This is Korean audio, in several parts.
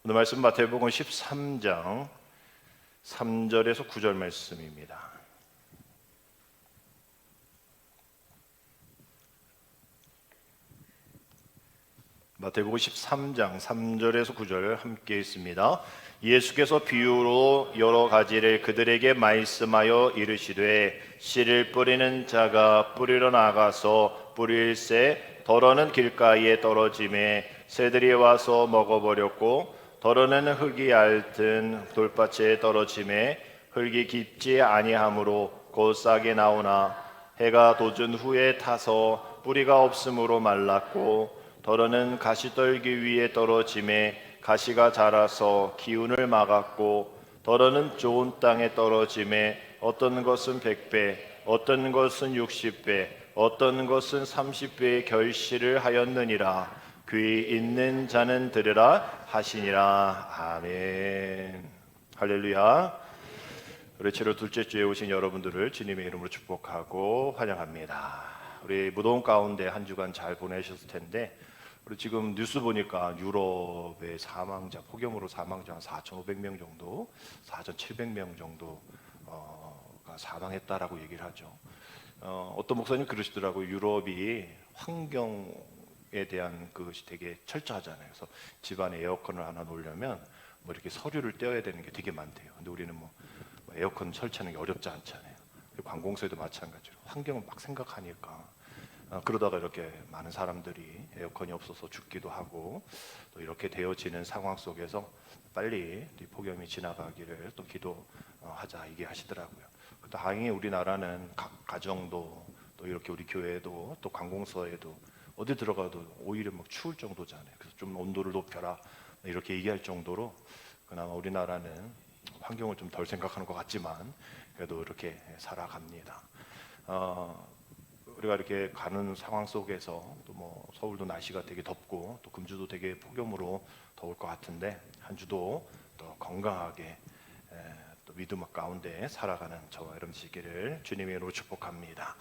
오늘 말씀 마태복음 13장 3절에서 9절 말씀입니다. 마태복음 13장 3절에서 9절 함께 있습니다. 예수께서 비유로 여러 가지를 그들에게 말씀하여 이르시되 씨를 뿌리는 자가 뿌리러 나가서 뿌릴새 더러는 길가에 떨어짐에 새들이 와서 먹어버렸고 더러는 흙이 얇든 돌밭에 떨어짐에 흙이 깊지 아니하므로 곧 싹이 나오나 해가 돋은 후에 타서 뿌리가 없으므로 말랐고 더러는 가시떨기 위에 떨어짐에 가시가 자라서 기운을 막았고 더러는 좋은 땅에 떨어짐에 어떤 것은 100배 어떤 것은 60배 어떤 것은 30배의 결실을 하였느니라. 귀 있는 자는 들으라 하시니라. 아멘. 할렐루야. 우리 7월 둘째 주에 오신 여러분들을 주님의 이름으로 축복하고 환영합니다. 우리 무더운 가운데 한 주간 잘 보내셨을 텐데 우리 지금 뉴스 보니까 유럽의 사망자, 폭염으로 사망자 한 4,500명 정도, 4,700명 정도가 사망했다라고 얘기를 하죠. 어떤 목사님 그러시더라고요. 유럽이 환경에 대한 그것이 되게 철저하잖아요. 그래서 집안에 에어컨을 하나 놓으려면 뭐 이렇게 서류를 떼어야 되는 게 되게 많대요. 근데 우리는 뭐 에어컨 설치하는 게 어렵지 않잖아요. 관공서에도 마찬가지로 환경을 막 생각하니까 그러다가 이렇게 많은 사람들이 에어컨이 없어서 죽기도 하고 또 이렇게 되어지는 상황 속에서 빨리 폭염이 지나가기를 또 기도하자 이게 하시더라고요. 다행히 우리나라는 각 가정도 또 이렇게 우리 교회도 또 관공서에도 어디 들어가도 오히려 막 추울 정도잖아요. 그래서 좀 온도를 높여라 이렇게 얘기할 정도로 그나마 우리나라는 환경을 좀 덜 생각하는 것 같지만 그래도 이렇게 살아갑니다. 우리가 이렇게 가는 상황 속에서 또 뭐 서울도 날씨가 되게 덥고 또 금주도 되게 폭염으로 더울 것 같은데 한 주도 또 건강하게 또 믿음 가운데 살아가는 저와 여러분 되시기를 주님의 이름으로 축복합니다.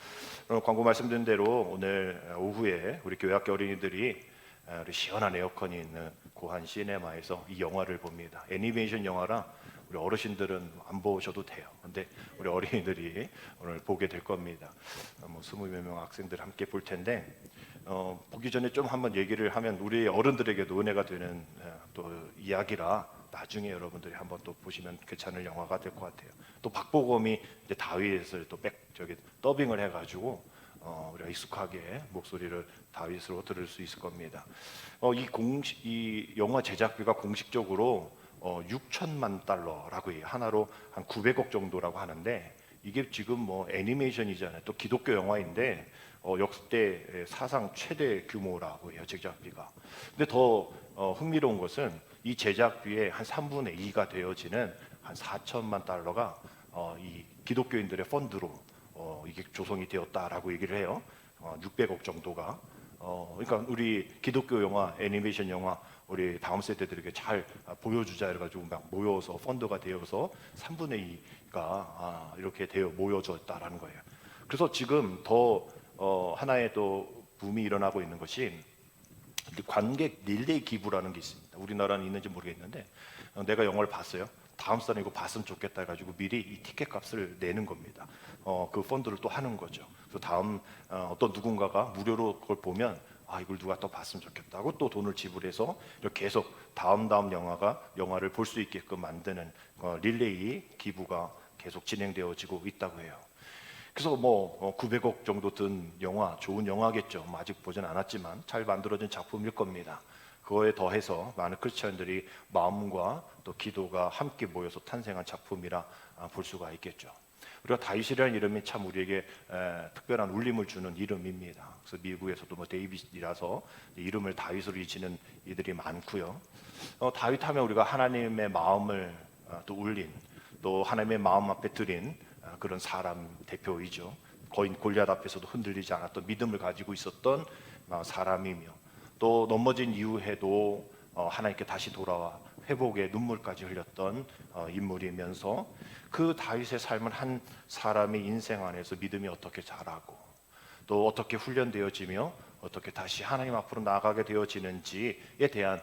오늘 광고 말씀드린 대로 오늘 오후에 우리 교회 학교 어린이들이 우리 시원한 에어컨이 있는 고한 시네마에서 이 영화를 봅니다. 애니메이션 영화라 우리 어르신들은 안 보셔도 돼요. 근데 우리 어린이들이 오늘 보게 될 겁니다. 뭐 20몇 명 학생들 함께 볼 텐데 보기 전에 좀 한번 얘기를 하면 우리 어른들에게도 은혜가 되는 또 이야기라 나중에 여러분들이 한번 또 보시면 괜찮을 영화가 될 것 같아요. 또 박보검이 이제 다윗을 또 더빙을 해가지고 우리가 익숙하게 목소리를 다윗으로 들을 수 있을 겁니다. 이 영화 제작비가 공식적으로 6천만 달러라고 해요. 하나로 한 900억 정도라고 하는데 이게 지금 뭐 애니메이션이잖아요. 또 기독교 영화인데 역대 사상 최대 규모라고 해요. 제작비가. 근데 더 흥미로운 것은 이 제작비의 한 3분의 2가 되어지는 한 4천만 달러가 이 기독교인들의 펀드로 이게 조성이 되었다라고 얘기를 해요. 600억 정도가. 그러니까 우리 기독교 영화, 애니메이션 영화 우리 다음 세대들에게 잘 보여주자 해가지고 막 모여서 펀드가 되어서 3분의 2가 이렇게 되어 모여졌다라는 거예요. 그래서 지금 더 하나의 또 붐이 일어나고 있는 것이 관객 릴레이 기부라는 게 있습니다. 우리나라는 있는지 모르겠는데 내가 영화를 봤어요. 다음 시간에 이거 봤으면 좋겠다 해가지고 미리 이 티켓 값을 내는 겁니다. 그 펀드를 또 하는 거죠. 그래서 다음 어떤 누군가가 무료로 그걸 보면 이걸 누가 또 봤으면 좋겠다고 또 돈을 지불해서 이렇게 계속 다음 영화를 볼 수 있게끔 만드는 릴레이 기부가 계속 진행되어지고 있다고 해요. 그래서 뭐 900억 정도 든 영화, 좋은 영화겠죠. 아직 보진 않았지만 잘 만들어진 작품일 겁니다. 그거에 더해서 많은 크리스천들이 마음과 또 기도가 함께 모여서 탄생한 작품이라 볼 수가 있겠죠. 우리가 다윗이라는 이름이 참 우리에게 특별한 울림을 주는 이름입니다. 그래서 미국에서도 뭐 데이빗이라서 이름을 다윗으로 지는 이들이 많고요. 다윗 하면 우리가 하나님의 마음을 또 울린 또 하나님의 마음 앞에 드린 그런 사람 대표이죠. 거인 골리앗 앞에서도 흔들리지 않았던 믿음을 가지고 있었던 사람이며 또 넘어진 이후에도 하나님께 다시 돌아와 회복의 눈물까지 흘렸던 인물이면서 그 다윗의 삶은 한 사람의 인생 안에서 믿음이 어떻게 자라고 또 어떻게 훈련되어지며 어떻게 다시 하나님 앞으로 나아가게 되어지는지에 대한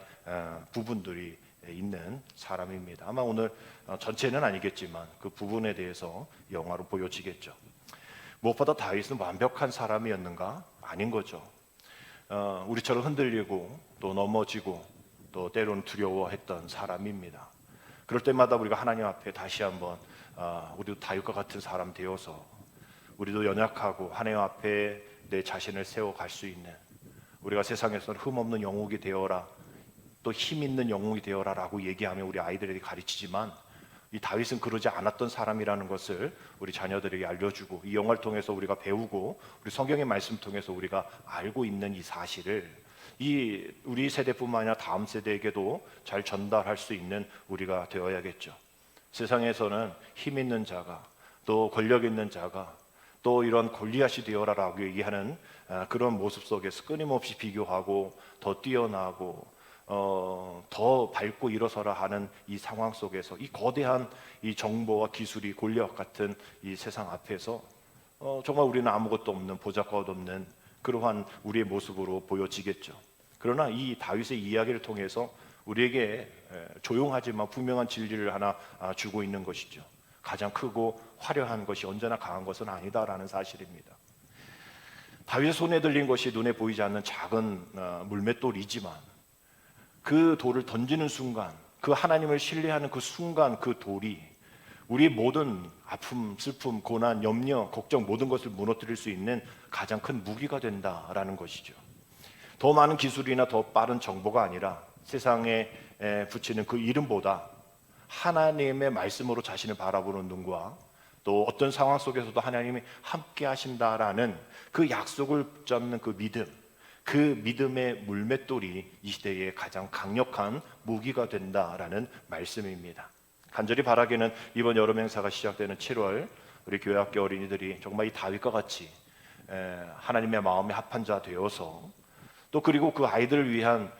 부분들이 있는 사람입니다. 아마 오늘 전체는 아니겠지만 그 부분에 대해서 영화로 보여지겠죠. 무엇보다 다윗은 완벽한 사람이었는가? 아닌 거죠. 우리처럼 흔들리고 또 넘어지고 또 때로는 두려워했던 사람입니다. 그럴 때마다 우리가 하나님 앞에 다시 한번 우리도 다윗과 같은 사람 되어서 우리도 연약하고 하나님 앞에 내 자신을 세워갈 수 있는, 우리가 세상에서는 흠없는 영웅이 되어라, 또 힘 있는 영웅이 되어라 라고 얘기하며 우리 아이들에게 가르치지만 이 다윗은 그러지 않았던 사람이라는 것을 우리 자녀들에게 알려주고, 이 영화를 통해서 우리가 배우고 우리 성경의 말씀 통해서 우리가 알고 있는 이 사실을 우리 세대뿐만 아니라 다음 세대에게도 잘 전달할 수 있는 우리가 되어야겠죠. 세상에서는 힘 있는 자가, 또 권력 있는 자가, 또 이런 골리앗이 되어라라고 얘기하는 그런 모습 속에서 끊임없이 비교하고 더 뛰어나고 더 밟고 일어서라 하는 이 상황 속에서 이 거대한 이 정보와 기술이 골리앗 같은 이 세상 앞에서 정말 우리는 아무것도 없는, 보잘것 없는 그러한 우리의 모습으로 보여지겠죠. 그러나 이 다윗의 이야기를 통해서 우리에게 조용하지만 분명한 진리를 하나 주고 있는 것이죠. 가장 크고 화려한 것이 언제나 강한 것은 아니다라는 사실입니다. 다윗의 손에 들린 것이 눈에 보이지 않는 작은 물맷돌이지만 그 돌을 던지는 순간, 그 하나님을 신뢰하는 그 순간 그 돌이 우리의 모든 아픔, 슬픔, 고난, 염려, 걱정 모든 것을 무너뜨릴 수 있는 가장 큰 무기가 된다라는 것이죠. 더 많은 기술이나 더 빠른 정보가 아니라 세상에 붙이는 그 이름보다 하나님의 말씀으로 자신을 바라보는 눈과 또 어떤 상황 속에서도 하나님이 함께 하신다라는 그 약속을 붙잡는 그 믿음, 그 믿음의 물맷돌이 이 시대의 가장 강력한 무기가 된다라는 말씀입니다. 간절히 바라기는 이번 여름 행사가 시작되는 7월 우리 교회학교 어린이들이 정말 이 다윗과 같이 하나님의 마음에 합한 자 되어서, 또 그리고 그 아이들을 위한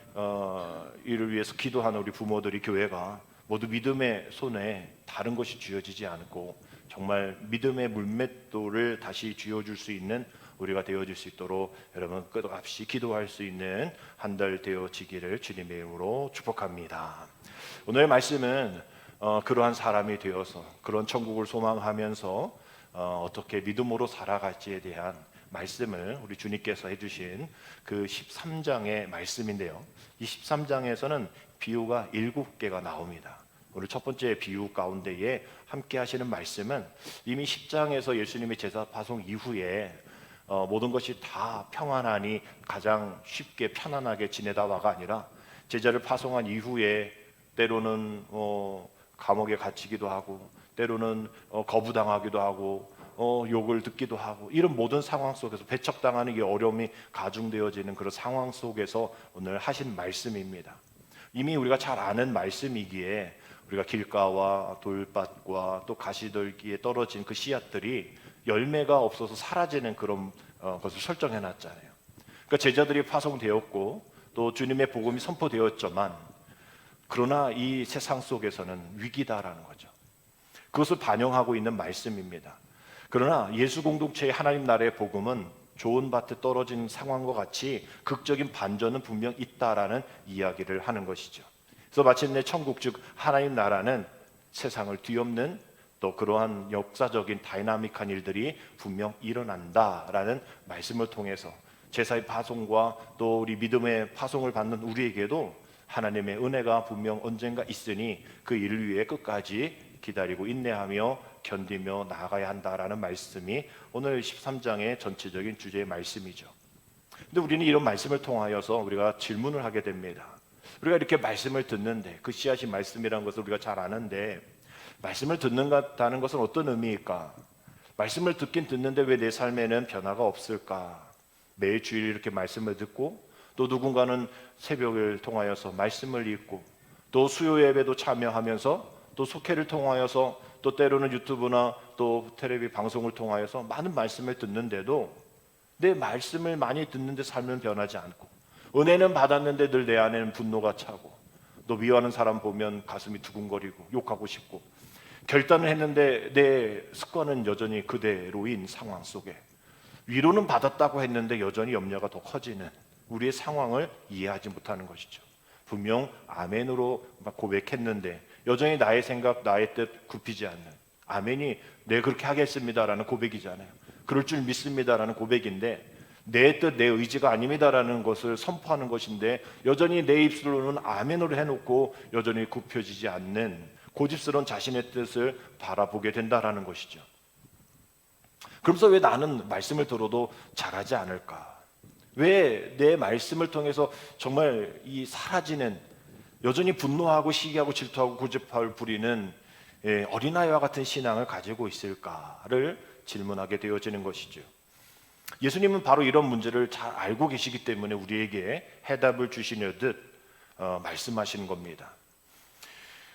이를 위해서 기도하는 우리 부모들이, 교회가 모두 믿음의 손에 다른 것이 쥐어지지 않고 정말 믿음의 물맷돌을 다시 쥐어줄 수 있는 우리가 되어질 수 있도록 여러분 끝없이 기도할 수 있는 한 달 되어지기를 주님의 이름으로 축복합니다. 오늘 말씀은 그러한 사람이 되어서 그런 천국을 소망하면서 어떻게 믿음으로 살아갈지에 대한 말씀을 우리 주님께서 해주신 그 13장의 말씀인데요, 이 13장에서는 비유가 7개가 나옵니다. 오늘 첫 번째 비유 가운데에 함께 하시는 말씀은 이미 10장에서 예수님의 제사 파송 이후에 모든 것이 다 평안하니 가장 쉽게 편안하게 지내다와가 아니라 제자를 파송한 이후에 때로는 감옥에 갇히기도 하고, 때로는 거부당하기도 하고, 욕을 듣기도 하고, 이런 모든 상황 속에서 배척당하는 이 어려움이 가중되어지는 그런 상황 속에서 오늘 하신 말씀입니다. 이미 우리가 잘 아는 말씀이기에 우리가 길가와 돌밭과 또 가시떨기에 떨어진 그 씨앗들이 열매가 없어서 사라지는 그런 것을 설정해 놨잖아요. 그러니까 제자들이 파송되었고 또 주님의 복음이 선포되었지만, 그러나 이 세상 속에서는 위기다라는 거죠. 그것을 반영하고 있는 말씀입니다. 그러나 예수 공동체의 하나님 나라의 복음은 좋은 밭에 떨어진 상황과 같이 극적인 반전은 분명 있다라는 이야기를 하는 것이죠. 그래서 마침내 천국, 즉 하나님 나라는 세상을 뒤엎는 또 그러한 역사적인 다이나믹한 일들이 분명 일어난다라는 말씀을 통해서 제사의 파송과 또 우리 믿음의 파송을 받는 우리에게도 하나님의 은혜가 분명 언젠가 있으니 그 일을 위해 끝까지 기다리고 인내하며 견디며 나아가야 한다라는 말씀이 오늘 13장의 전체적인 주제의 말씀이죠. 근데 우리는 이런 말씀을 통하여서 우리가 질문을 하게 됩니다. 우리가 이렇게 말씀을 듣는데, 그 씨앗이 말씀이라는 것을 우리가 잘 아는데, 말씀을 듣는다는 것은 어떤 의미일까? 말씀을 듣긴 듣는데 왜 내 삶에는 변화가 없을까? 매일 주일 이렇게 말씀을 듣고, 또 누군가는 새벽을 통하여서 말씀을 읽고, 또 수요 예배도 참여하면서, 또 속회를 통하여서, 또 때로는 유튜브나 또 텔레비 방송을 통하여서 많은 말씀을 듣는데도 내 말씀을 많이 듣는데 삶은 변하지 않고, 은혜는 받았는데 늘 내 안에는 분노가 차고, 또 미워하는 사람 보면 가슴이 두근거리고 욕하고 싶고, 결단을 했는데 내 습관은 여전히 그대로인 상황 속에 위로는 받았다고 했는데 여전히 염려가 더 커지는 우리의 상황을 이해하지 못하는 것이죠. 분명 아멘으로 막 고백했는데 여전히 나의 생각, 나의 뜻 굽히지 않는, 아멘이 네 그렇게 하겠습니다라는 고백이잖아요. 그럴 줄 믿습니다라는 고백인데 내 뜻, 내 의지가 아닙니다라는 것을 선포하는 것인데 여전히 내 입술로는 아멘으로 해놓고 여전히 굽혀지지 않는 고집스러운 자신의 뜻을 바라보게 된다라는 것이죠. 그러면서 왜 나는 말씀을 들어도 잘하지 않을까? 왜 내 말씀을 통해서 정말 이 사라지는, 여전히 분노하고 시기하고 질투하고 고집을 부리는 어린아이와 같은 신앙을 가지고 있을까를 질문하게 되어지는 것이죠. 예수님은 바로 이런 문제를 잘 알고 계시기 때문에 우리에게 해답을 주시려듯 말씀하시는 겁니다.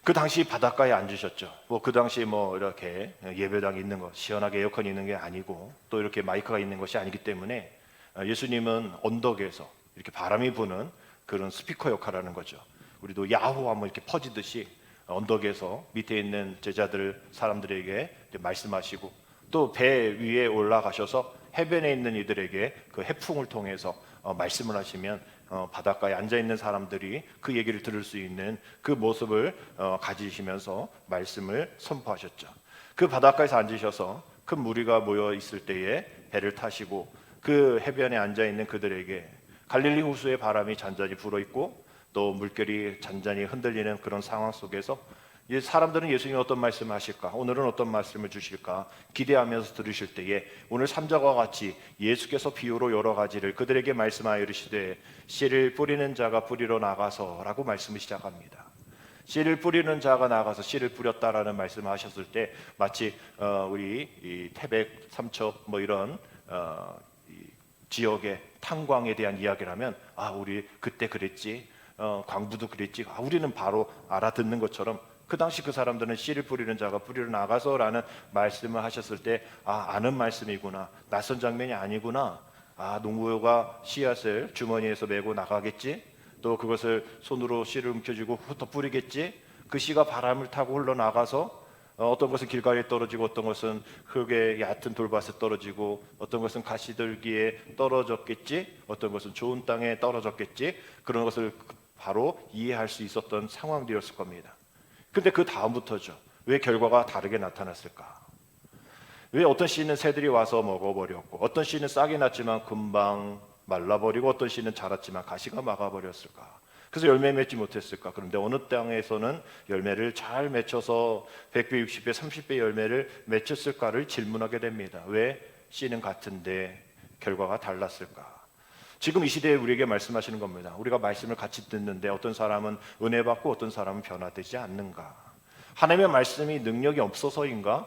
그 당시 바닷가에 앉으셨죠. 그 당시 이렇게 예배당이 있는 것, 시원하게 에어컨이 있는 게 아니고 또 이렇게 마이크가 있는 것이 아니기 때문에 예수님은 언덕에서 이렇게 바람이 부는 그런 스피커 역할을 하는 거죠. 우리도 야호하면 이렇게 퍼지듯이 언덕에서 밑에 있는 제자들 사람들에게 말씀하시고 또 배 위에 올라가셔서 해변에 있는 이들에게 그 해풍을 통해서 말씀을 하시면 바닷가에 앉아 있는 사람들이 그 얘기를 들을 수 있는 그 모습을 가지시면서 말씀을 선포하셨죠. 그 바닷가에서 앉으셔서 큰 무리가 모여 있을 때에 배를 타시고 그 해변에 앉아 있는 그들에게 갈릴리 호수의 바람이 잔잔히 불어 있고 또 물결이 잔잔히 흔들리는 그런 상황 속에서 사람들은 예수님이 어떤 말씀을 하실까, 오늘은 어떤 말씀을 주실까 기대하면서 들으실 때에 오늘 3절과 같이 예수께서 비유로 여러 가지를 그들에게 말씀하여 이르시되 씨를 뿌리는 자가 뿌리러 나가서 라고 말씀을 시작합니다. 씨를 뿌리는 자가 나가서 씨를 뿌렸다라는 말씀을 하셨을 때 마치 우리 이 태백, 삼척 이런 이 지역의 탄광에 대한 이야기라면 우리 그때 그랬지, 광부도 그랬지, 우리는 바로 알아듣는 것처럼 그 당시 그 사람들은 씨를 뿌리는 자가 뿌리러 나가서라는 말씀을 하셨을 때 아는 말씀이구나, 낯선 장면이 아니구나, 농부가 씨앗을 주머니에서 메고 나가겠지, 또 그것을 손으로 씨를 움켜쥐고 흩어 뿌리겠지, 그 씨가 바람을 타고 흘러나가서 어떤 것은 길가에 떨어지고 어떤 것은 흙에 얕은 돌밭에 떨어지고 어떤 것은 가시들기에 떨어졌겠지, 어떤 것은 좋은 땅에 떨어졌겠지, 그런 것을 바로 이해할 수 있었던 상황이었을 겁니다. 근데 그 다음부터죠. 왜 결과가 다르게 나타났을까? 왜 어떤 씨는 새들이 와서 먹어버렸고 어떤 씨는 싹이 났지만 금방 말라버리고 어떤 씨는 자랐지만 가시가 막아버렸을까? 그래서 열매 맺지 못했을까? 그런데 어느 땅에서는 열매를 잘 맺혀서 100배, 60배, 30배 열매를 맺혔을까를 질문하게 됩니다. 왜 씨는 같은데 결과가 달랐을까? 지금 이 시대에 우리에게 말씀하시는 겁니다. 우리가 말씀을 같이 듣는데 어떤 사람은 은혜 받고 어떤 사람은 변화되지 않는가? 하나님의 말씀이 능력이 없어서인가?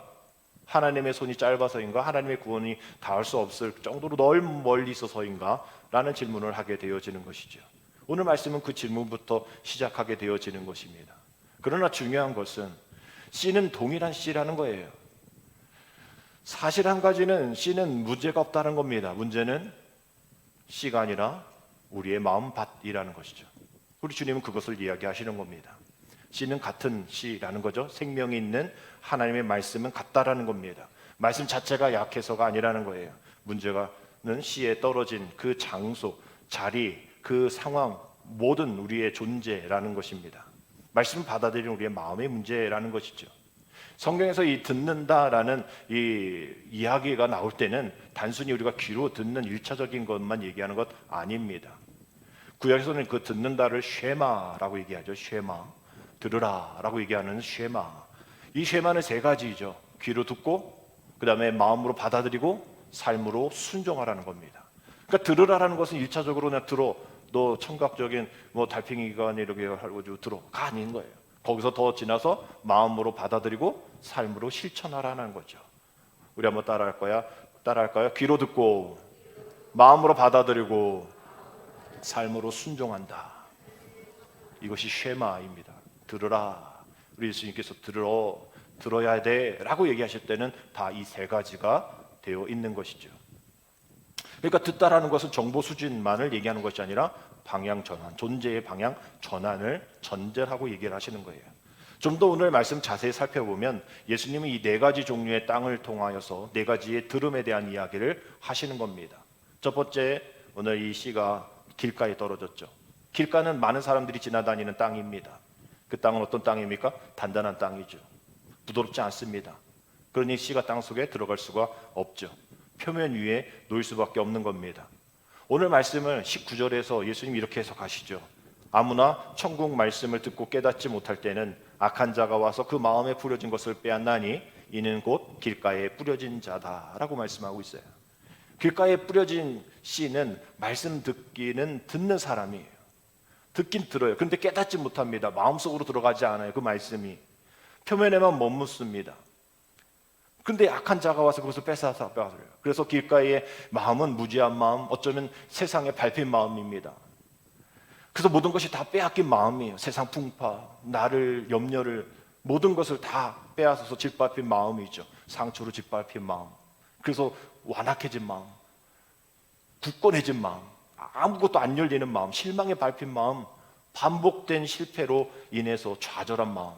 하나님의 손이 짧아서인가? 하나님의 구원이 닿을 수 없을 정도로 너무 멀리 있어서인가? 라는 질문을 하게 되어지는 것이죠. 오늘 말씀은 그 질문부터 시작하게 되어지는 것입니다. 그러나 중요한 것은 씨는 동일한 씨라는 거예요. 사실 한 가지는 씨는 문제가 없다는 겁니다. 문제는 씨가 아니라 우리의 마음밭이라는 것이죠. 우리 주님은 그것을 이야기하시는 겁니다. 씨는 같은 씨라는 거죠. 생명이 있는 하나님의 말씀은 같다라는 겁니다. 말씀 자체가 약해서가 아니라는 거예요. 문제는 씨에 떨어진 그 장소, 자리, 그 상황, 모든 우리의 존재라는 것입니다. 말씀을 받아들이는 우리의 마음의 문제라는 것이죠. 성경에서 이 듣는다라는 이 이야기가 나올 때는 단순히 우리가 귀로 듣는 일차적인 것만 얘기하는 것 아닙니다. 구약에서는 그 듣는다를 쉐마라고 얘기하죠. 쉐마, 들으라라고 얘기하는 쉐마. 이 쉐마는 세 가지죠. 귀로 듣고, 그 다음에 마음으로 받아들이고, 삶으로 순종하라는 겁니다. 그러니까 들으라라는 것은 일차적으로 그냥 들어, 너 청각적인 달팽이가 이렇게 하고 들어가 아닌 거예요. 거기서 더 지나서 마음으로 받아들이고 삶으로 실천하라는 거죠. 우리 한번 따라할까요? 귀로 듣고 마음으로 받아들이고 삶으로 순종한다. 이것이 쉐마입니다. 들으라. 우리 예수님께서 들어야 돼라고 얘기하실 때는 다 이 세 가지가 되어 있는 것이죠. 그러니까 듣다라는 것은 정보 수준만을 얘기하는 것이 아니라 방향 전환, 존재의 방향 전환을 전제하고 얘기를 하시는 거예요. 좀 더 오늘 말씀 자세히 살펴보면 예수님은 이 네 가지 종류의 땅을 통하여서 네 가지의 들음에 대한 이야기를 하시는 겁니다. 첫 번째, 오늘 이 씨가 길가에 떨어졌죠. 길가는 많은 사람들이 지나다니는 땅입니다. 그 땅은 어떤 땅입니까? 단단한 땅이죠. 부드럽지 않습니다. 그러니 씨가 땅 속에 들어갈 수가 없죠. 표면 위에 놓일 수밖에 없는 겁니다. 오늘 말씀을 19절에서 예수님이 이렇게 해석하시죠. 아무나 천국 말씀을 듣고 깨닫지 못할 때는 악한 자가 와서 그 마음에 뿌려진 것을 빼앗나니 이는 곧 길가에 뿌려진 자다라고 말씀하고 있어요. 길가에 뿌려진 씨는 말씀 듣기는 듣는 사람이에요. 듣긴 들어요. 그런데 깨닫지 못합니다. 마음속으로 들어가지 않아요. 그 말씀이 표면에만 머뭇습니다. 근데 악한 자가 와서 그것을 뺏어요. 그래서 길가의 마음은 무지한 마음, 어쩌면 세상에 밟힌 마음입니다. 그래서 모든 것이 다 빼앗긴 마음이에요. 세상 풍파, 나를, 염려를, 모든 것을 다 빼앗아서 짓밟힌 마음이죠. 상처로 짓밟힌 마음. 그래서 완악해진 마음, 굳건해진 마음, 아무것도 안 열리는 마음, 실망에 밟힌 마음, 반복된 실패로 인해서 좌절한 마음,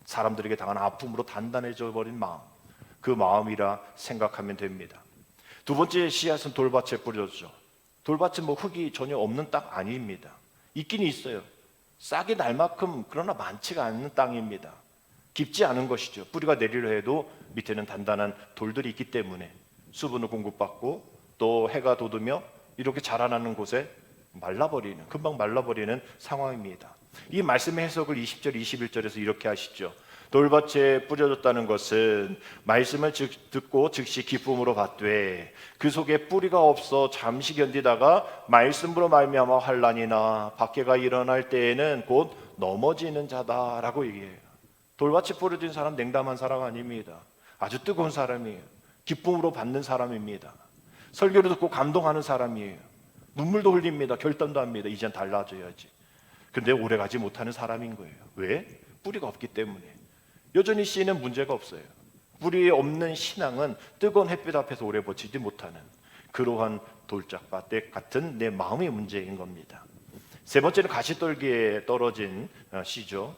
사람들에게 당한 아픔으로 단단해져 버린 마음, 그 마음이라 생각하면 됩니다. 두 번째 씨앗은 돌밭에 뿌려졌죠. 돌밭은 흙이 전혀 없는 땅 아닙니다. 있긴 있어요. 싹이 날 만큼 그러나 많지가 않은 땅입니다. 깊지 않은 것이죠. 뿌리가 내리려 해도 밑에는 단단한 돌들이 있기 때문에 수분을 공급받고 또 해가 돋으며 이렇게 자라나는 곳에 금방 말라버리는 상황입니다. 이 말씀의 해석을 20절, 21절에서 이렇게 하시죠. 돌밭에 뿌려졌다는 것은 말씀을 듣고 즉시 기쁨으로 받되 그 속에 뿌리가 없어 잠시 견디다가 말씀으로 말미암아 환난이나 박해가 일어날 때에는 곧 넘어지는 자다라고 얘기해요. 돌밭에 뿌려진 사람 냉담한 사람 아닙니다. 아주 뜨거운 사람이에요. 기쁨으로 받는 사람입니다. 설교를 듣고 감동하는 사람이에요. 눈물도 흘립니다. 결단도 합니다. 이젠 달라져야지. 근데 오래가지 못하는 사람인 거예요. 왜? 뿌리가 없기 때문에. 여전히 씨는 문제가 없어요. 뿌리 없는 신앙은 뜨거운 햇빛 앞에서 오래 버티지 못하는 그러한 돌짝밭 같은 내 마음의 문제인 겁니다. 세 번째는 가시떨기에 떨어진 씨죠.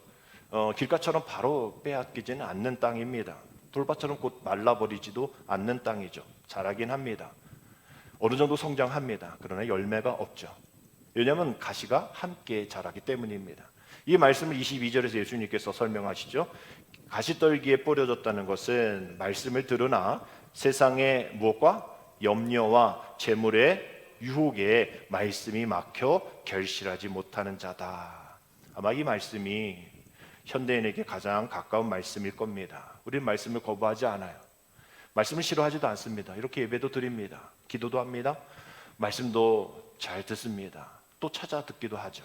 길가처럼 바로 빼앗기지는 않는 땅입니다. 돌밭처럼 곧 말라버리지도 않는 땅이죠. 자라긴 합니다. 어느 정도 성장합니다. 그러나 열매가 없죠. 왜냐하면 가시가 함께 자라기 때문입니다. 이 말씀을 22절에서 예수님께서 설명하시죠. 가시떨기에 뿌려졌다는 것은 말씀을 들으나 세상의 무엇과 염려와 재물의 유혹에 말씀이 막혀 결실하지 못하는 자다. 아마 이 말씀이 현대인에게 가장 가까운 말씀일 겁니다. 우리는 말씀을 거부하지 않아요. 말씀을 싫어하지도 않습니다. 이렇게 예배도 드립니다. 기도도 합니다. 말씀도 잘 듣습니다. 또 찾아 듣기도 하죠.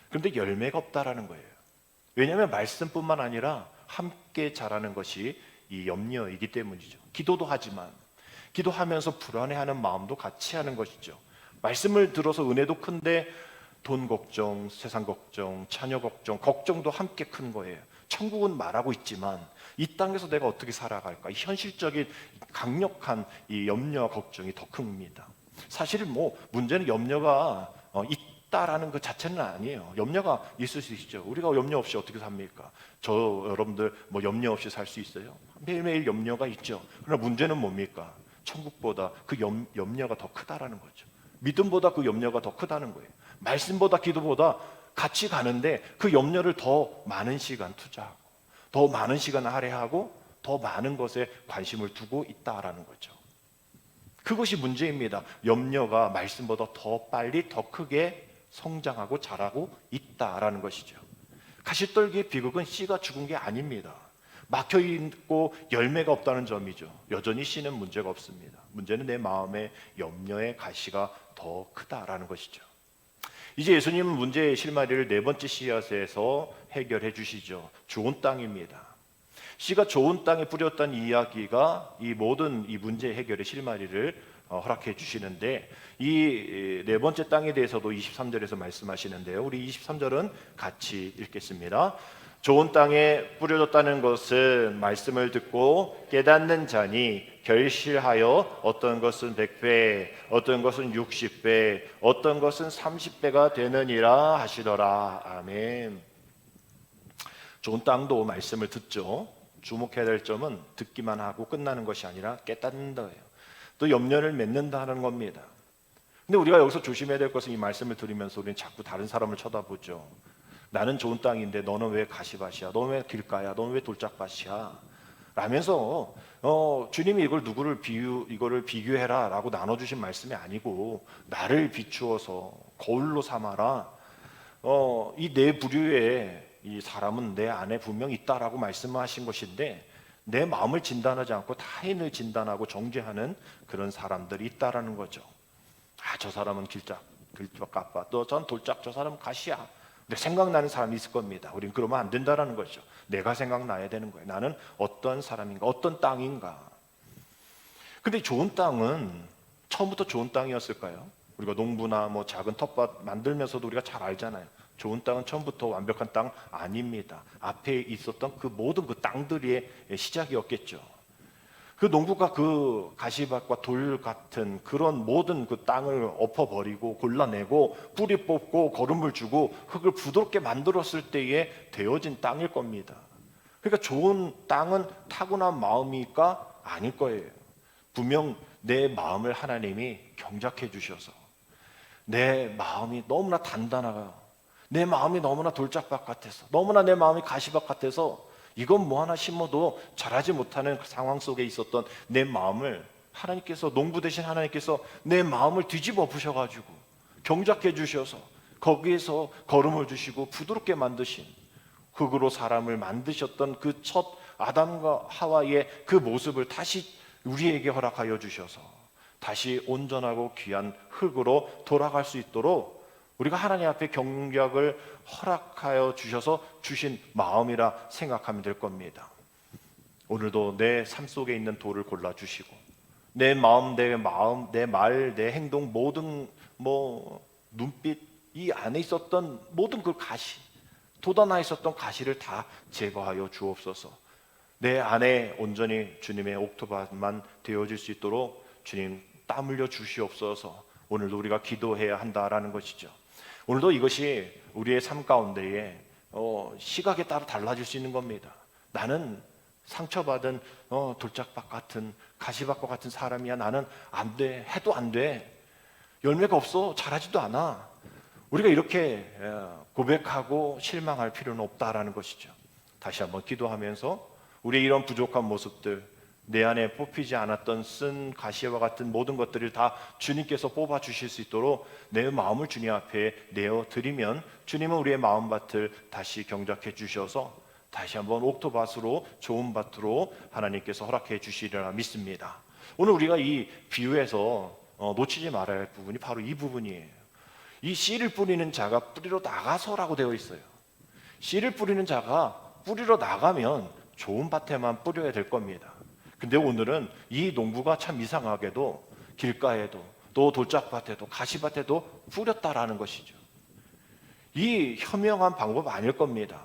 그런데 열매가 없다라는 거예요. 왜냐하면 말씀뿐만 아니라 함께 자라는 것이 이 염려이기 때문이죠. 기도도 하지만 기도하면서 불안해하는 마음도 같이 하는 것이죠. 말씀을 들어서 은혜도 큰데 돈 걱정, 세상 걱정, 자녀 걱정, 걱정도 함께 큰 거예요. 천국은 말하고 있지만 이 땅에서 내가 어떻게 살아갈까? 이 현실적인 강력한 이 염려와 걱정이 더 큽니다. 사실 문제는 염려가 있다라는 것 자체는 아니에요. 염려가 있을 수 있죠. 우리가 염려 없이 어떻게 삽니까? 여러분들 염려 없이 살 수 있어요? 매일매일 염려가 있죠. 그러나 문제는 뭡니까? 천국보다 그 염려가 더 크다라는 거죠. 믿음보다 그 염려가 더 크다는 거예요. 말씀보다 기도보다 같이 가는데 그 염려를 더 많은 시간 투자하고 더 많은 시간 할애하고 더 많은 것에 관심을 두고 있다라는 거죠. 그것이 문제입니다. 염려가 말씀보다 더 빨리 더 크게 성장하고 자라고 있다라는 것이죠. 가시떨기의 비극은 씨가 죽은 게 아닙니다. 막혀있고 열매가 없다는 점이죠. 여전히 씨는 문제가 없습니다. 문제는 내 마음의 염려의 가시가 더 크다라는 것이죠. 이제 예수님은 문제의 실마리를 네 번째 씨앗에서 해결해 주시죠. 좋은 땅입니다. 씨가 좋은 땅에 뿌렸다는 이야기가 이 모든 이 문제 해결의 실마리를 허락해 주시는데 이 네 번째 땅에 대해서도 23절에서 말씀하시는데요. 우리 23절은 같이 읽겠습니다. 좋은 땅에 뿌려졌다는 것은 말씀을 듣고 깨닫는 자니 결실하여 어떤 것은 100배, 어떤 것은 60배, 어떤 것은 30배가 되느니라 하시더라. 아멘. 좋은 땅도 말씀을 듣죠. 주목해야 될 점은 듣기만 하고 끝나는 것이 아니라 깨닫는다예요. 또 염려를 맺는다는 겁니다. 근데 우리가 여기서 조심해야 될 것은 이 말씀을 들으면서 우리는 자꾸 다른 사람을 쳐다보죠. 나는 좋은 땅인데 너는 왜 가시밭이야? 너는 왜 길가야? 너는 왜 돌짝밭이야? 라면서 주님이 이거를 비교해라라고 나눠주신 말씀이 아니고 나를 비추어서 거울로 삼아라. 이 내 부류에 이 사람은 내 안에 분명 있다라고 말씀하신 것인데 내 마음을 진단하지 않고 타인을 진단하고 정죄하는 그런 사람들이 있다라는 거죠. 저 사람은 길짝밭, 전 돌짝, 저 사람은 가시야. 근데 생각나는 사람이 있을 겁니다. 우린 그러면 안 된다라는 거죠. 내가 생각나야 되는 거예요. 나는 어떤 사람인가, 어떤 땅인가. 근데 좋은 땅은 처음부터 좋은 땅이었을까요? 우리가 농부나 뭐 작은 텃밭 만들면서도 우리가 잘 알잖아요. 좋은 땅은 처음부터 완벽한 땅 아닙니다. 앞에 있었던 그 모든 그 땅들의 시작이었겠죠. 그 농부가 그 가시밭과 돌 같은 그런 모든 그 땅을 엎어버리고 골라내고 뿌리 뽑고 거름을 주고 흙을 부드럽게 만들었을 때에 되어진 땅일 겁니다. 그러니까 좋은 땅은 타고난 마음이니까 아닐 거예요. 분명 내 마음을 하나님이 경작해 주셔서 내 마음이 너무나 단단하고 내 마음이 너무나 돌짝밭 같아서 너무나 내 마음이 가시밭 같아서 이건 뭐 하나 심어도 자라지 못하는 그 상황 속에 있었던 내 마음을 하나님께서 농부 되신 하나님께서 내 마음을 뒤집어 부셔가지고 경작해 주셔서 거기에서 거름을 주시고 부드럽게 만드신 흙으로 사람을 만드셨던 그 첫 아담과 하와의 그 모습을 다시 우리에게 허락하여 주셔서 다시 온전하고 귀한 흙으로 돌아갈 수 있도록 우리가 하나님 앞에 경작을 허락하여 주셔서 주신 마음이라 생각하면 될 겁니다. 오늘도 내 삶 속에 있는 돌을 골라주시고 내 마음, 내 말, 내 행동 모든 눈빛 이 안에 있었던 모든 그 가시 돋아나 있었던 가시를 다 제거하여 주옵소서. 내 안에 온전히 주님의 옥토밭만 되어질 수 있도록 주님 땀 흘려 주시옵소서. 오늘도 우리가 기도해야 한다라는 것이죠. 오늘도 이것이 우리의 삶 가운데에 시각에 따라 달라질 수 있는 겁니다. 나는 상처받은 돌짝밭 같은 가시밭과 같은 사람이야. 나는 안 돼. 해도 안 돼. 열매가 없어. 자라지도 않아. 우리가 이렇게 고백하고 실망할 필요는 없다라는 것이죠. 다시 한번 기도하면서 우리의 이런 부족한 모습들, 내 안에 뽑히지 않았던 쓴 가시와 같은 모든 것들을 다 주님께서 뽑아 주실 수 있도록 내 마음을 주님 앞에 내어 드리면 주님은 우리의 마음밭을 다시 경작해 주셔서 다시 한번 옥토밭으로 좋은 밭으로 하나님께서 허락해 주시리라 믿습니다. 오늘 우리가 이 비유에서 놓치지 말아야 할 부분이 바로 이 부분이에요. 이 씨를 뿌리는 자가 뿌리로 나가서라고 되어 있어요. 씨를 뿌리는 자가 뿌리로 나가면 좋은 밭에만 뿌려야 될 겁니다. 근데 오늘은 이 농부가 참 이상하게도 길가에도 또 돌짝밭에도 가시밭에도 뿌렸다라는 것이죠. 이 현명한 방법 아닐 겁니다.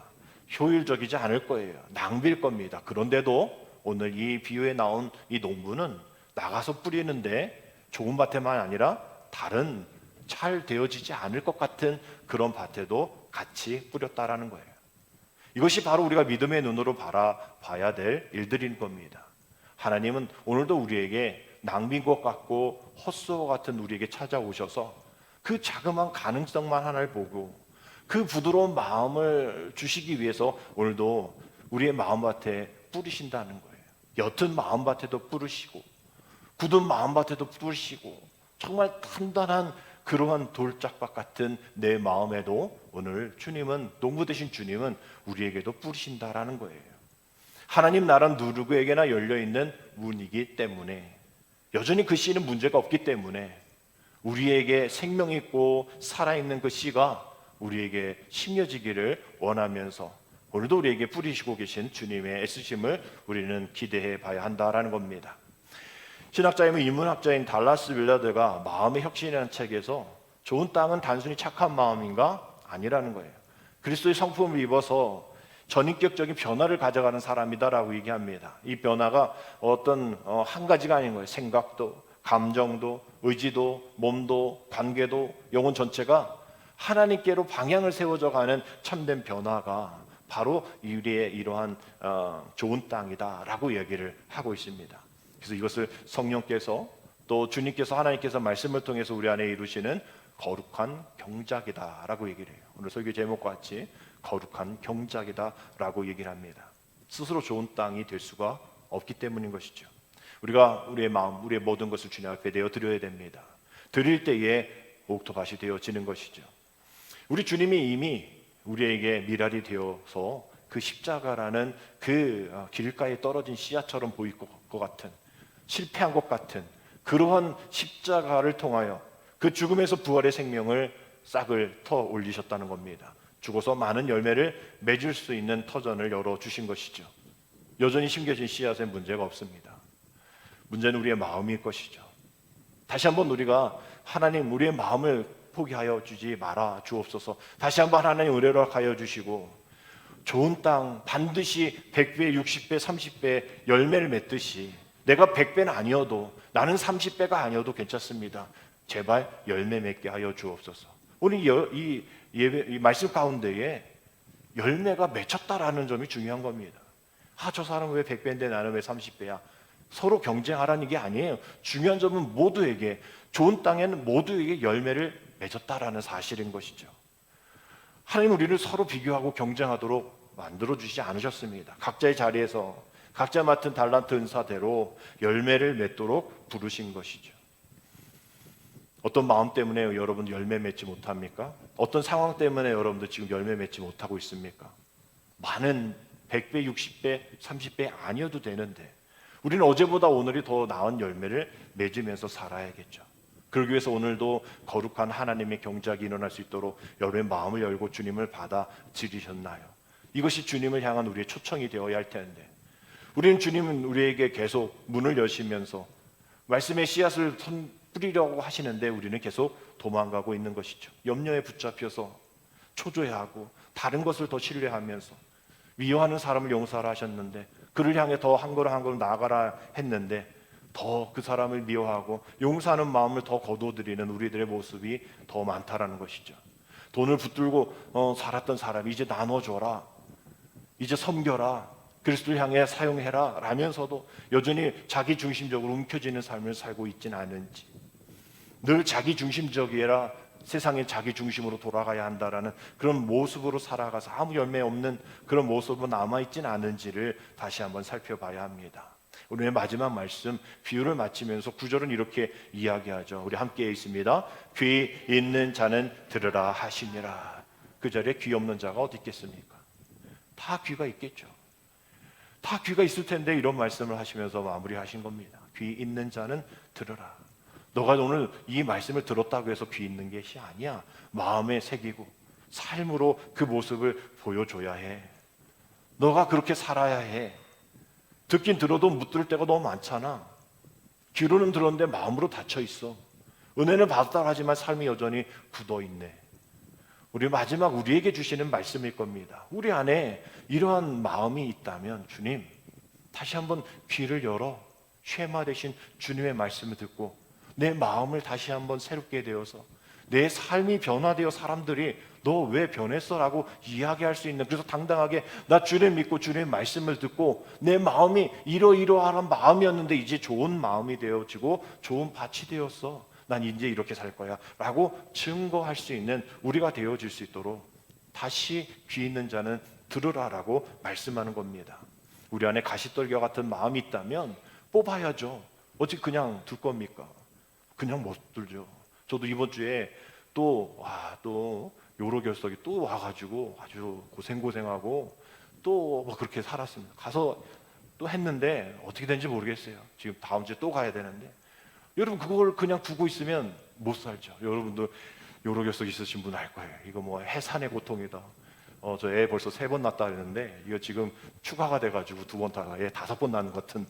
효율적이지 않을 거예요. 낭비일 겁니다. 그런데도 오늘 이 비유에 나온 이 농부는 나가서 뿌리는데 좋은 밭에만 아니라 다른 잘 되어지지 않을 것 같은 그런 밭에도 같이 뿌렸다라는 거예요. 이것이 바로 우리가 믿음의 눈으로 바라봐야 될 일들인 겁니다. 하나님은 오늘도 우리에게 낭비인 것 같고 헛수고 같은 우리에게 찾아오셔서 그 자그마한 가능성만 하나를 보고 그 부드러운 마음을 주시기 위해서 오늘도 우리의 마음밭에 뿌리신다는 거예요. 옅은 마음밭에도 뿌리시고 굳은 마음밭에도 뿌리시고 정말 단단한 그러한 돌짝밭 같은 내 마음에도 오늘 주님은 농부 되신 주님은 우리에게도 뿌리신다라는 거예요. 하나님 나라는 누구에게나 열려있는 문이기 때문에 여전히 그 씨는 문제가 없기 때문에 우리에게 생명 있고 살아있는 그 씨가 우리에게 심겨지기를 원하면서 오늘도 우리에게 뿌리시고 계신 주님의 애쓰심을 우리는 기대해 봐야 한다라는 겁니다. 신학자이며 인문학자인 달라스 윌라드가 마음의 혁신이라는 책에서 좋은 땅은 단순히 착한 마음인가? 아니라는 거예요. 그리스도의 성품을 입어서 전인격적인 변화를 가져가는 사람이다라고 얘기합니다. 이 변화가 어떤 한 가지가 아닌 거예요. 생각도, 감정도, 의지도, 몸도, 관계도, 영혼 전체가 하나님께로 방향을 세워져 가는 참된 변화가 바로 우리의 이러한 좋은 땅이다라고 얘기를 하고 있습니다. 그래서 이것을 성령께서 또 주님께서 하나님께서 말씀을 통해서 우리 안에 이루시는 거룩한 경작이다라고 얘기를 해요. 오늘 설교 제목과 같이 거룩한 경작이다라고 얘기를 합니다. 스스로 좋은 땅이 될 수가 없기 때문인 것이죠. 우리가 우리의 마음, 우리의 모든 것을 주님 앞에 내어 드려야 됩니다. 드릴 때에 옥토밭이 되어지는 것이죠. 우리 주님이 이미 우리에게 미랄이 되어서 그 십자가라는 그 길가에 떨어진 씨앗처럼 보일 것 같은, 실패한 것 같은 그러한 십자가를 통하여 그 죽음에서 부활의 생명을 싹을 터 올리셨다는 겁니다. 죽어서 많은 열매를 맺을 수 있는 터전을 열어주신 것이죠. 여전히 심겨진 씨앗엔 문제가 없습니다. 문제는 우리의 마음일 것이죠. 다시 한번 우리가 하나님, 우리의 마음을 포기하여 주지 말아 주옵소서. 다시 한번 하나님 은혜로 하여 주시고 좋은 땅 반드시 100배, 60배, 30배 열매를 맺듯이 내가 100배는 아니어도 나는 30배가 아니어도 괜찮습니다. 제발 열매 맺게 하여 주옵소서. 오늘 이 말씀 가운데에 열매가 맺혔다라는 점이 중요한 겁니다. 저 사람은 왜 100배인데 나는 왜 30배야? 서로 경쟁하라는 게 아니에요. 중요한 점은 모두에게, 좋은 땅에는 모두에게 열매를 맺었다라는 사실인 것이죠. 하나님 우리를 서로 비교하고 경쟁하도록 만들어주지 않으셨습니다. 각자의 자리에서 각자 맡은 달란트 은사대로 열매를 맺도록 부르신 것이죠. 어떤 마음 때문에 여러분 열매 맺지 못합니까? 어떤 상황 때문에 여러분들 지금 열매 맺지 못하고 있습니까? 많은 100배, 60배, 30배 아니어도 되는데 우리는 어제보다 오늘이 더 나은 열매를 맺으면서 살아야겠죠. 그러기 위해서 오늘도 거룩한 하나님의 경작이 일어날 수 있도록 여러분의 마음을 열고 주님을 받아들이셨나요? 이것이 주님을 향한 우리의 초청이 되어야 할 텐데 우리는 주님은 우리에게 계속 문을 여시면서 말씀의 씨앗을 뿌리려고 하시는데 우리는 계속 도망가고 있는 것이죠. 염려에 붙잡혀서 초조해하고 다른 것을 더 신뢰하면서 미워하는 사람을 용서하라 하셨는데 그를 향해 더 한 걸음 한 걸음 나아가라 했는데 더 그 사람을 미워하고 용서하는 마음을 더 거둬들이는 우리들의 모습이 더 많다라는 것이죠. 돈을 붙들고 살았던 사람이 이제 나눠줘라, 이제 섬겨라, 그리스도를 향해 사용해라 라면서도 여전히 자기 중심적으로 움켜쥐는 삶을 살고 있지는 않은지, 늘 자기 중심적이라 세상에 자기 중심으로 돌아가야 한다라는 그런 모습으로 살아가서 아무 열매 없는 그런 모습으로 남아있지는 않은지를 다시 한번 살펴봐야 합니다. 오늘의 마지막 말씀 비유를 마치면서 구절은 이렇게 이야기하죠. 우리 함께 있습니다. 귀 있는 자는 들으라 하시니라. 그 자리에 귀 없는 자가 어디 있겠습니까? 다 귀가 있겠죠. 다 귀가 있을 텐데 이런 말씀을 하시면서 마무리하신 겁니다. 귀 있는 자는 들으라. 너가 오늘 이 말씀을 들었다고 해서 귀 있는 것이 아니야. 마음에 새기고 삶으로 그 모습을 보여줘야 해. 너가 그렇게 살아야 해. 듣긴 들어도 못 들을 때가 너무 많잖아. 귀로는 들었는데 마음으로 닫혀 있어. 은혜는 받았다 하지만 삶이 여전히 굳어 있네. 우리 마지막 우리에게 주시는 말씀일 겁니다. 우리 안에 이러한 마음이 있다면 주님 다시 한번 귀를 열어 쉐마 대신 주님의 말씀을 듣고 내 마음을 다시 한번 새롭게 되어서 내 삶이 변화되어 사람들이 너 왜 변했어? 라고 이야기할 수 있는, 그래서 당당하게 나 주님 믿고 주님의 말씀을 듣고 내 마음이 이러이러한 마음이었는데 이제 좋은 마음이 되어지고 좋은 밭이 되었어. 난 이제 이렇게 살 거야 라고 증거할 수 있는 우리가 되어질 수 있도록 다시 귀 있는 자는 들으라라고 말씀하는 겁니다. 우리 안에 가시떨겨 같은 마음이 있다면 뽑아야죠. 어찌 그냥 둘 겁니까? 그냥 못 들죠. 저도 이번 주에 또 요로 결석이 또 와가지고 아주 고생하고 또 뭐 그렇게 살았습니다. 가서 또 했는데 어떻게 된지 모르겠어요. 지금 다음 주에 또 가야 되는데 여러분 그걸 그냥 두고 있으면 못 살죠. 여러분도 요로 결석 있으신 분 알 거예요. 이거 뭐 해산의 고통이다. 저 애 벌써 3번 낳았다 그랬는데 이거 지금 추가가 돼가지고 2번 다 애 5번 낳는 것 같은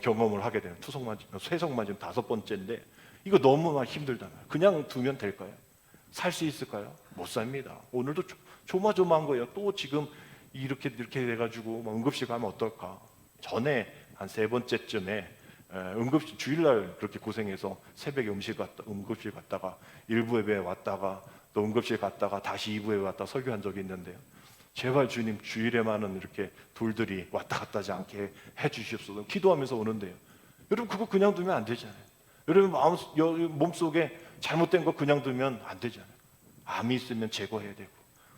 경험을 하게 되는 쇠석만 지금 5번째인데 이거 너무 힘들다면 그냥 두면 될까요? 살 수 있을까요? 못 삽니다. 오늘도 조마조마한 거예요. 또 지금 이렇게 돼가지고 응급실 가면 어떨까? 전에 한 3번째쯤에 응급실 주일날 그렇게 고생해서 새벽에 응급실 갔다가 1부 예배 왔다가 또 응급실 갔다가 다시 2부 예배 왔다 설교한 적이 있는데요. 제발 주님 주일에만은 이렇게 돌들이 왔다 갔다 하지 않게 해주시옵소서. 기도하면서 오는데요. 여러분 그거 그냥 두면 안 되잖아요. 여러분 몸속에 잘못된 거 그냥 두면 안 되잖아요. 암이 있으면 제거해야 되고.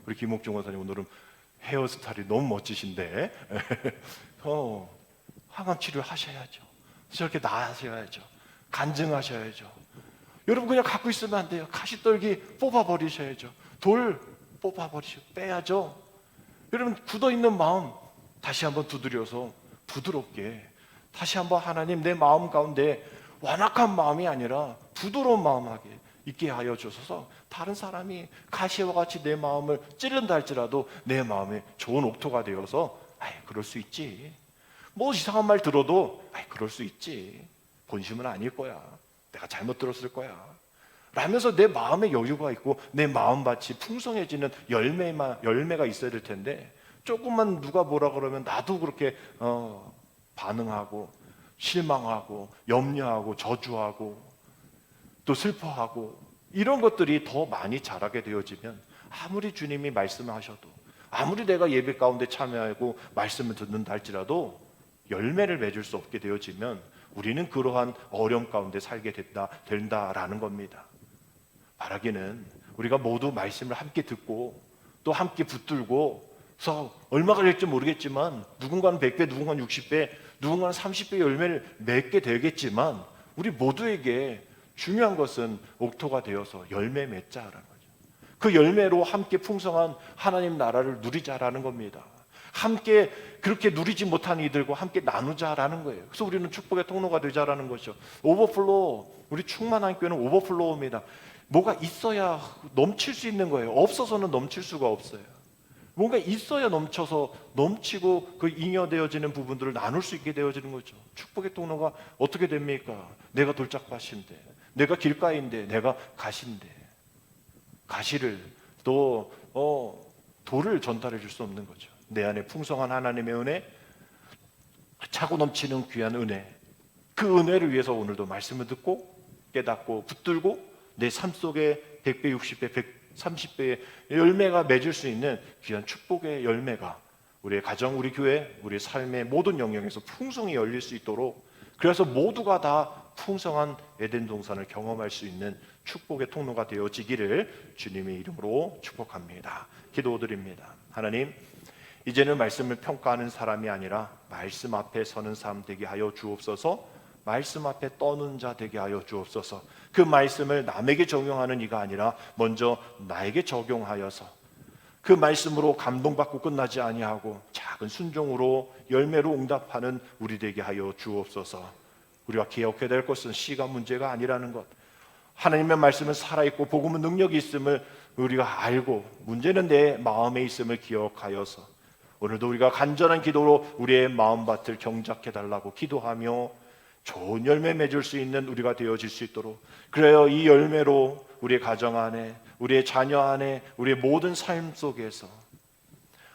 우리 김옥중 원사님 오늘은 헤어스타일이 너무 멋지신데 항암 치료를 하셔야죠. 저렇게 나으셔야죠. 간증하셔야죠. 여러분 그냥 갖고 있으면 안 돼요. 가시떨기 뽑아버리셔야죠. 돌 뽑아버리셔 빼야죠. 여러분 굳어있는 마음 다시 한번 두드려서 부드럽게 다시 한번 하나님 내 마음 가운데 완악한 마음이 아니라 부드러운 마음하게 있게 하여 주셔서 다른 사람이 가시와 같이 내 마음을 찌른다 할지라도 내 마음에 좋은 옥토가 되어서 그럴 수 있지. 뭐 이상한 말 들어도 그럴 수 있지. 본심은 아닐 거야. 내가 잘못 들었을 거야. 라면서 내 마음에 여유가 있고 내 마음밭이 풍성해지는 열매가 있어야 될 텐데 조금만 누가 뭐라 그러면 나도 그렇게 반응하고 실망하고 염려하고 저주하고 또 슬퍼하고 이런 것들이 더 많이 자라게 되어지면 아무리 주님이 말씀을 하셔도 아무리 내가 예배 가운데 참여하고 말씀을 듣는다 할지라도 열매를 맺을 수 없게 되어지면 우리는 그러한 어려움 가운데 살게 된다라는 겁니다. 바라기는 우리가 모두 말씀을 함께 듣고 또 함께 붙들고 서 얼마가 될지 모르겠지만 누군가는 100배, 누군가는 60배, 누군가는 30배 열매를 맺게 되겠지만 우리 모두에게 중요한 것은 옥토가 되어서 열매 맺자라는 거죠. 그 열매로 함께 풍성한 하나님 나라를 누리자라는 겁니다. 함께 그렇게 누리지 못한 이들과 함께 나누자라는 거예요. 그래서 우리는 축복의 통로가 되자라는 거죠. 오버플로우, 우리 충만한 교회는 오버플로우입니다. 뭐가 있어야 넘칠 수 있는 거예요. 없어서는 넘칠 수가 없어요. 뭔가 있어야 넘쳐서 넘치고 그 잉여되어지는 부분들을 나눌 수 있게 되어지는 거죠. 축복의 통로가 어떻게 됩니까? 내가 돌짝밭인데, 내가 길가인데, 내가 가시인데, 가시를 또 돌을 전달해 줄 수 없는 거죠. 내 안에 풍성한 하나님의 은혜, 차고 넘치는 귀한 은혜, 그 은혜를 위해서 오늘도 말씀을 듣고 깨닫고 붙들고 내 삶 속에 100배, 60배, 130배의 열매가 맺을 수 있는 귀한 축복의 열매가 우리의 가정, 우리 교회, 우리의 삶의 모든 영역에서 풍성히 열릴 수 있도록, 그래서 모두가 다 풍성한 에덴 동산을 경험할 수 있는 축복의 통로가 되어지기를 주님의 이름으로 축복합니다. 기도드립니다. 하나님, 이제는 말씀을 평가하는 사람이 아니라 말씀 앞에 서는 사람 되게 하여 주옵소서. 말씀 앞에 떠는 자 되게 하여 주옵소서. 그 말씀을 남에게 적용하는 이가 아니라 먼저 나에게 적용하여서 그 말씀으로 감동받고 끝나지 아니하고 작은 순종으로 열매로 응답하는 우리 되게 하여 주옵소서. 우리가 기억해야 될 것은 시간 문제가 아니라는 것, 하나님의 말씀은 살아있고 복음은 능력이 있음을 우리가 알고 문제는 내 마음에 있음을 기억하여서 오늘도 우리가 간절한 기도로 우리의 마음밭을 경작해 달라고 기도하며 좋은 열매 맺을 수 있는 우리가 되어질 수 있도록, 그래요 이 열매로 우리의 가정 안에, 우리의 자녀 안에, 우리의 모든 삶 속에서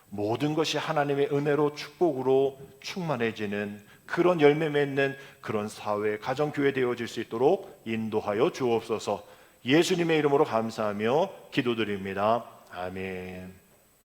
모든 것이 하나님의 은혜로 축복으로 충만해지는 그런 열매 맺는 그런 사회, 가정, 교회 되어질 수 있도록 인도하여 주옵소서. 예수님의 이름으로 감사하며 기도드립니다. 아멘.